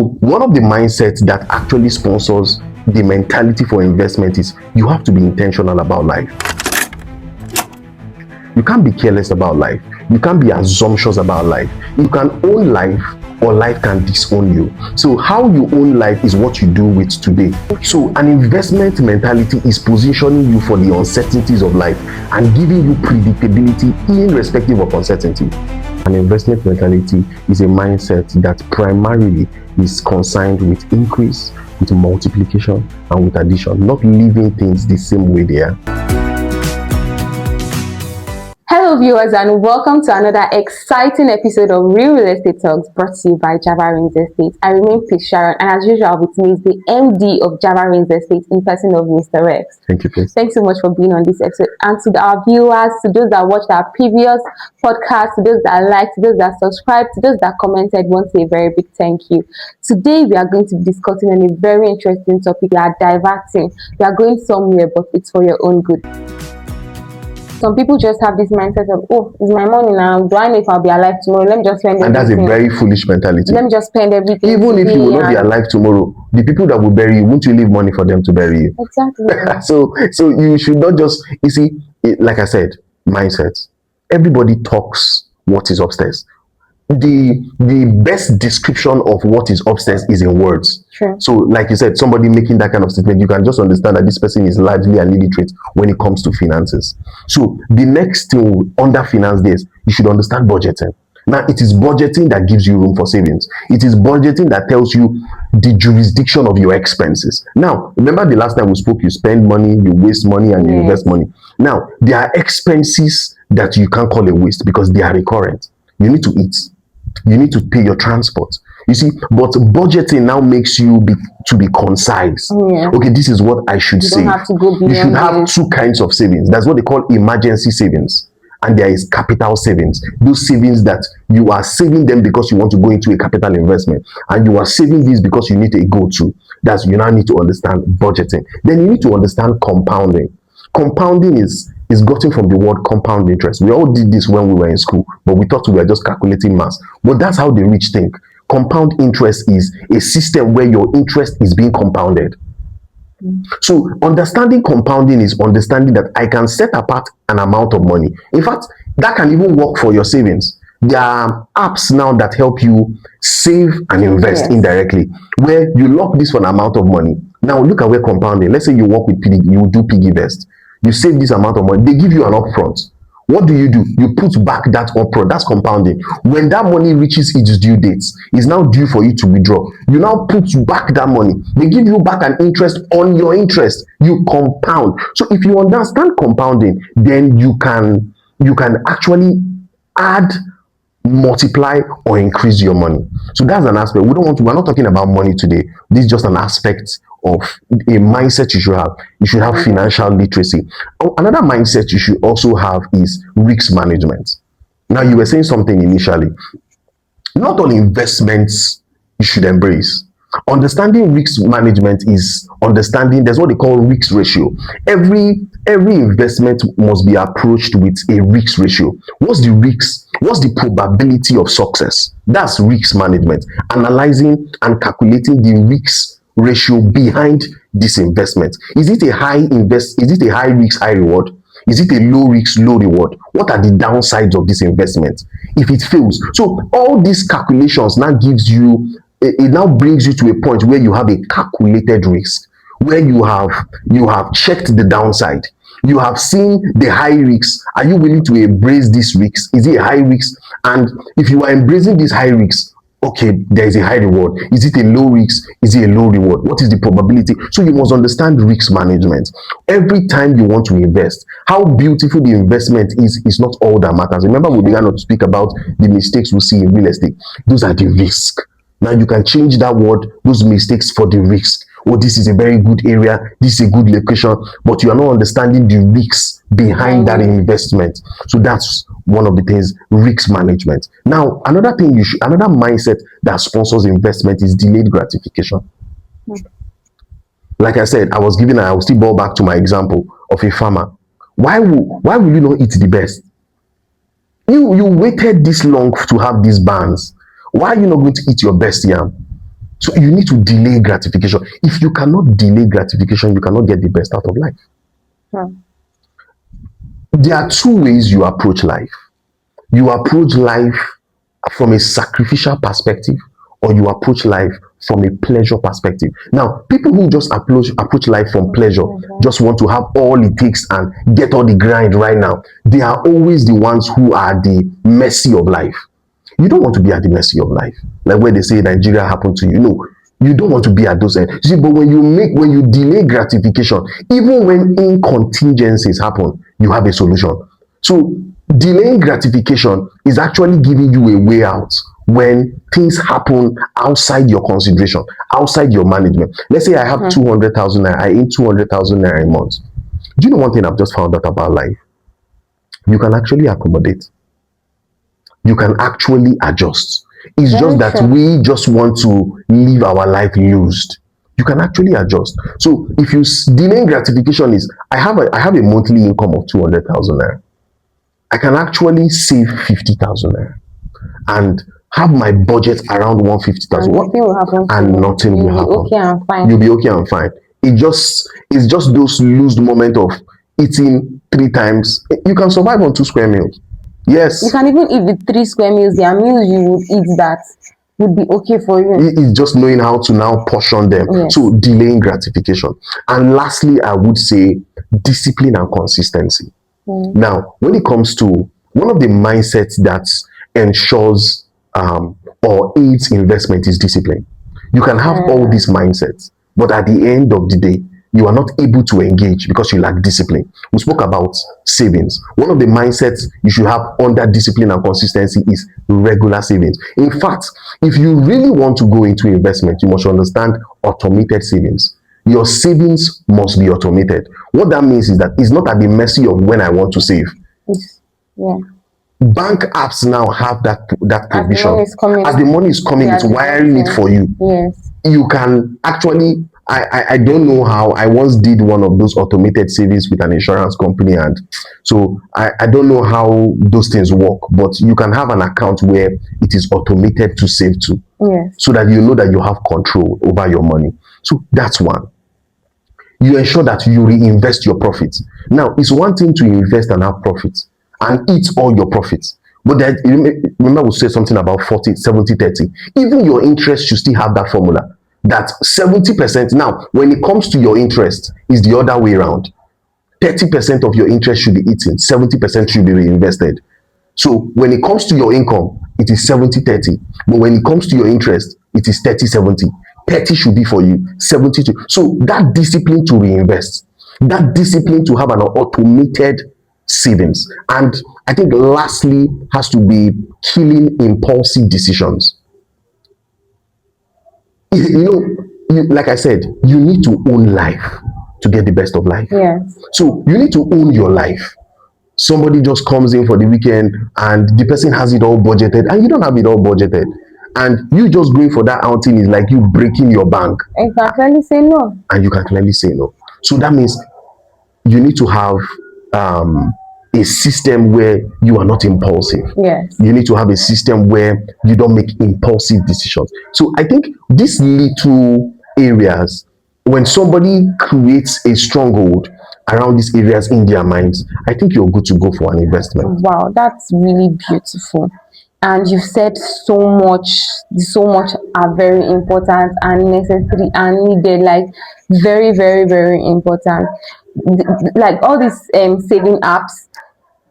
One of the mindsets that actually sponsors the mentality for investment is you have to be intentional about life. You can't be careless about life. You can't be assumptuous about life. You can own life or life can disown you. So how you own life is what you do with today. So an investment mentality is positioning you for the uncertainties of life and giving you predictability irrespective of uncertainty. An investment mentality is a mindset that primarily is concerned with increase, with multiplication, and with addition, not leaving things the same way they are. Hello viewers, and welcome to another exciting episode of Real Estate Talks, brought to you by Java Real Estate. I remain Peace Sharon, and as usual with me is the MD of Java Real Estate in person of Mr. Rex. Thank you, Peace. Thanks so much for being on this episode. And to our viewers, to those that watched our previous podcast, to those that liked, to those that subscribed, to those that commented, want a very big thank you. Today we are going to be discussing on a very interesting topic. We are diverting. We are going somewhere, but it's for your own good. Some people just have this mindset of, oh, it's my money now. Do I know if I'll be alive tomorrow? Let me just spend everything. And that's a very foolish mentality. Let me just spend everything. Even if you will not be alive tomorrow, the people that will bury you, won't you leave money for them to bury you? Exactly. So you should not just, you see, like I said, mindset. Everybody talks what is upstairs. The best description of what is upstairs is in words. True. So like you said, somebody making that kind of statement, you can just understand that this person is largely an illiterate when it comes to finances. So the next thing under finance days, you should understand budgeting. Now, it is budgeting that gives you room for savings. It is budgeting that tells you the jurisdiction of your expenses. Now, remember the last time we spoke, you spend money, you waste money, and you invest money. Now, there are expenses that you can't call a waste because they are recurrent. You need to eat. You need to pay your transport. You see, but budgeting now makes you to be concise. Yeah. Okay, this is what I should save. You should have two kinds of savings. That's what they call emergency savings. And there is capital savings. Those savings that you are saving them because you want to go into a capital investment. And you are saving these because you need a go-to. That's, you now need to understand budgeting. Then you need to understand compounding. Compounding is gotten from the word compound interest. We all did this when we were in school, but we thought we were just calculating mass. But that's how the rich think. Compound interest is a system where your interest is being compounded. So understanding compounding is understanding that I can set apart an amount of money. In fact, that can even work for your savings. There are apps now that help you save and invest indirectly, where you lock this for an amount of money. Now look at where compounding. Let's say you work with Piggy, you do PiggyVest. You save this amount of money. They give you an upfront. What do? You put back that upfront. That's compounding. When that money reaches its due dates, it's now due for you to withdraw. You now put back that money. They give you back an interest on your interest. You compound. So if you understand compounding, then you can actually add, multiply, or increase your money. So that's an aspect. We're not talking about money today. This is just an aspect of a mindset you should have. You should have financial literacy. Another mindset you should also have is risk management. Now, you were saying something initially. Not all investments you should embrace. Understanding risk management is understanding, there's what they call risk ratio. Every investment must be approached with a risk ratio. What's the risk? What's the probability of success? That's risk management. Analyzing and calculating the risk ratio behind this investment. Is it a high risk, high reward? Is it a low risk, low reward? What are the downsides of this investment if it fails? So all these calculations now gives you, it now brings you to a point where you have a calculated risk, where you have checked the downside. You have seen the high risks. Are you willing to embrace this risk? Is it a high risk? And if you are embracing this high risk, okay, there is a high reward. Is it a low risk? Is it a low reward? What is the probability? So you must understand risk management. Every time you want to invest, how beautiful the investment is not all that matters. Remember, we began to speak about the mistakes we see in real estate. Those are the risk. Now you can change that word, those mistakes, for the risk. Oh, this is a very good area, this is a good location, but you are not understanding the risks behind that investment. So that's one of the things, risk management. Now, another mindset that sponsors investment is delayed gratification. Like I said, I will still ball back to my example of a farmer. Why will you not eat the best? You waited this long to have these bands. Why are you not going to eat your best yam? So you need to delay gratification. If you cannot delay gratification, you cannot get the best out of life. Hmm. There are two ways you approach life. You approach life from a sacrificial perspective, or you approach life from a pleasure perspective. Now, people who just approach life from pleasure, just want to have all it takes and get all the grind right now, they are always the ones who are the mercy of life. You don't want to be at the mercy of life, like where they say Nigeria happened to you. No, you don't want to be at those ends. See, but when you delay gratification, even when incontingencies happen, you have a solution. So delaying gratification is actually giving you a way out when things happen outside your consideration, outside your management. Let's say I have 200,000 naira, I earn 200,000 naira a month. Do you know one thing I've just found out about life? You can actually accommodate. You can actually adjust. It's just that we just want to live our life used. You can actually adjust. So if you delaying gratification is, I have a monthly income of 200,000 naira. I can actually save 50,000 naira and have my budget around 150,000, and nothing will happen. Okay, I'm fine. You'll be okay and fine. It's just those loose moment of eating 3 times. You can survive on 2 square meals. Yes. You can even eat with 3 square meals. There are meals you would eat that would be okay for you. It's just knowing how to now portion them. Yes. So delaying gratification. And lastly, I would say discipline and consistency. Now, when it comes to one of the mindsets that ensures or aids investment is discipline. You can have all these mindsets, but at the end of the day, you are not able to engage because you lack discipline. We spoke about savings. One of the mindsets you should have under discipline and consistency is regular savings. In fact, if you really want to go into investment, you must understand automated savings. Your savings must be automated. What that means is that it's not at the mercy of when I want to save. Yeah. Bank apps now have that provision. As the money is coming, it's wiring it for you. Yes. You can actually, I don't know how. I once did one of those automated savings with an insurance company, and so I don't know how those things work, but you can have an account where it is automated to save to. Yes. So that you know that you have control over your money. So that's one. You ensure that you reinvest your profits. Now, it's one thing to invest and have profits and eat all your profits. But then, remember we said something about 40, 70, 30. Even your interest should still have that formula. That 70%, now, when it comes to your interest, is the other way around. 30% of your interest should be eaten, 70% should be reinvested. So when it comes to your income, it is 70-30. But when it comes to your interest, it is 30-70. 30 should be for you, 70 to. So that discipline to reinvest, that discipline to have an automated savings. And I think lastly has to be killing impulsive decisions. Like I said, you need to own life to get the best of life. Yes. So you need to own your life. Somebody just comes in for the weekend and the person has it all budgeted and you don't have it all budgeted. And you just going for that outing is like you breaking your bank. And you can clearly say no. And you can clearly say no. So that means you need to have a system where you are not impulsive. Yes. You need to have a system where you don't make impulsive decisions. So I think these little areas, when somebody creates a stronghold around these areas in their minds, I think you're good to go for an investment. Wow, that's really beautiful. And you've said so much are very important and necessary and needed, like very, very, very important. Like all these saving apps,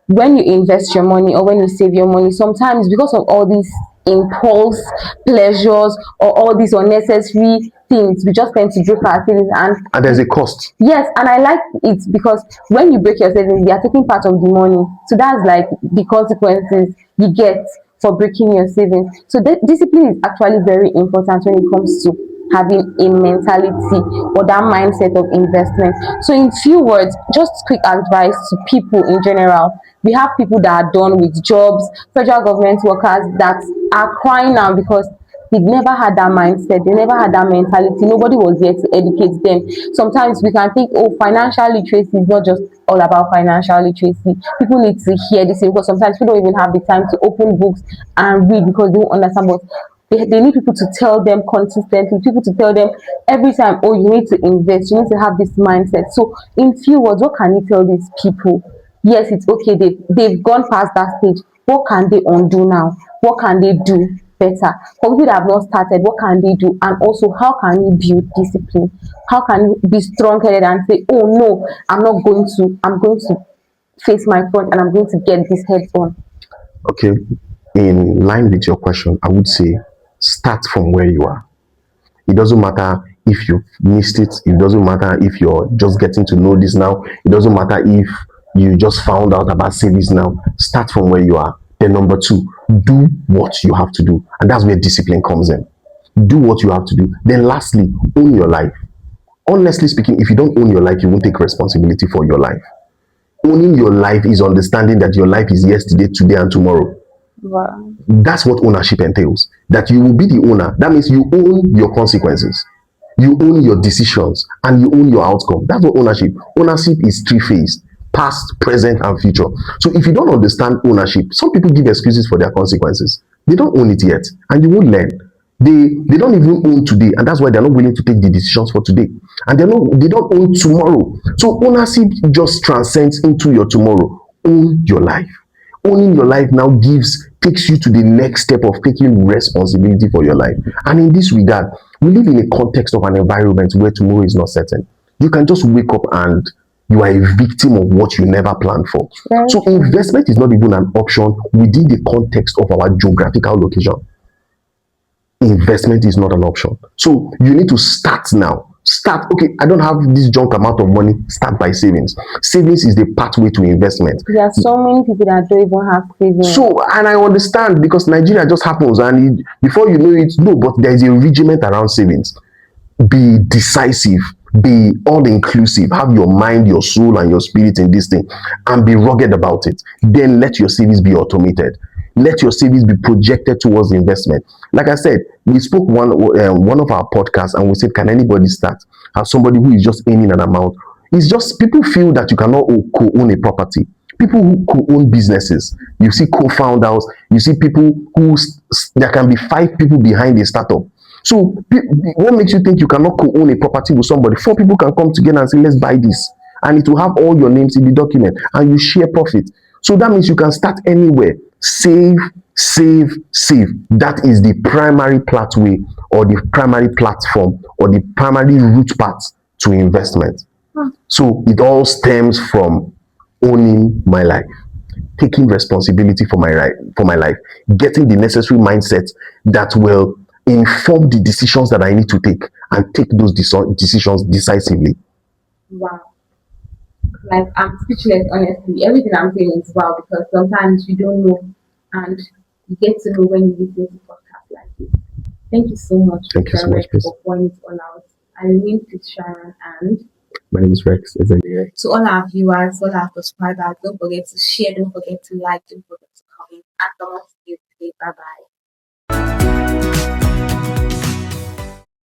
when you invest your money or when you save your money, sometimes because of all these impulse pleasures or all these unnecessary things, we just tend to drift our feelings, and there's a cost. Yes, and I like it because when you break your savings, they are taking part of the money. So that's like the consequences you get for breaking your savings. So discipline is actually very important when it comes to having a mentality or that mindset of investment. So in few words, just quick advice to people in general. We have people that are done with jobs, federal government workers that are crying now because they never had that mindset, they never had that mentality. Nobody was there to educate them. Sometimes we can think, oh, financial literacy is not just all about financial literacy. People need to hear this because sometimes people don't even have the time to open books and read because they don't understand. But They need people to tell them consistently, people to tell them every time, oh, you need to invest, you need to have this mindset. So in few words, what can you tell these people? Yes, it's okay, they've gone past that stage. What can they undo now? What can they do better? For people that have not started, what can they do? And also, how can you build discipline? How can you be strong-headed and say, oh no, I'm going to face my front and I'm going to get this head on? Okay, in line with your question, I would say start from where you are. It doesn't matter if you missed it. It doesn't matter if you're just getting to know this now. It doesn't matter if you just found out about savings now. Start from where you are. Then number two, do what you have to do. And that's where discipline comes in. Do what you have to do. Then lastly, own your life. Honestly speaking, if you don't own your life, you won't take responsibility for your life. Owning your life is understanding that your life is yesterday, today, and tomorrow. Wow. That's what ownership entails. That you will be the owner. That means you own your consequences, you own your decisions, and you own your outcome. That's what ownership. Ownership is three-phased: past, present, and future. So if you don't understand ownership, some people give excuses for their consequences. They don't own it yet, and you won't learn. They don't even own today, and that's why they're not willing to take the decisions for today. And they don't own tomorrow. So ownership just transcends into your tomorrow. Own your life. Owning your life now takes you to the next step of taking responsibility for your life. And in this regard, we live in a context of an environment where tomorrow is not certain. You can just wake up and you are a victim of what you never planned for. So investment is not even an option within the context of our geographical location. Investment is not an option. So you need to start now. Start, okay, I don't have this junk amount of money. Start by savings. Savings is the pathway to investment. There are so many people that don't even have savings. So, and I understand, because Nigeria just happens, and before you know it, no, but there's a regiment around savings. Be decisive, be all inclusive, have your mind, your soul, and your spirit in this thing, and be rugged about it. Then let your savings be automated. Let your savings be projected towards investment. Like I said, we spoke one of our podcasts, and we said, can anybody start? As somebody who is just earning an amount, it's just people feel that you cannot co-own a property. People who co-own businesses, you see co-founders, you see people who there can be 5 people behind a startup. So what makes you think you cannot co-own a property with somebody? 4 people can come together and say, let's buy this, and it will have all your names in the document, and you share profit. So that means you can start anywhere. Save, save, save. That is the primary pathway, or the primary platform, or the primary route path to investment. So it all stems from owning my life, taking responsibility for my life, getting the necessary mindset that will inform the decisions that I need to take, and take those decisions decisively. Wow. Like, I'm speechless, honestly. Everything I'm saying is wow, because sometimes you don't know, and you get to know when you listen to podcasts like this. Thank you so much, Thank you so much, for pointing it all out. I remain with Sharon, and my name is Rex. to all our viewers, all our subscribers, don't forget to share, don't forget to like, don't forget to comment, and come on to you today. Bye bye.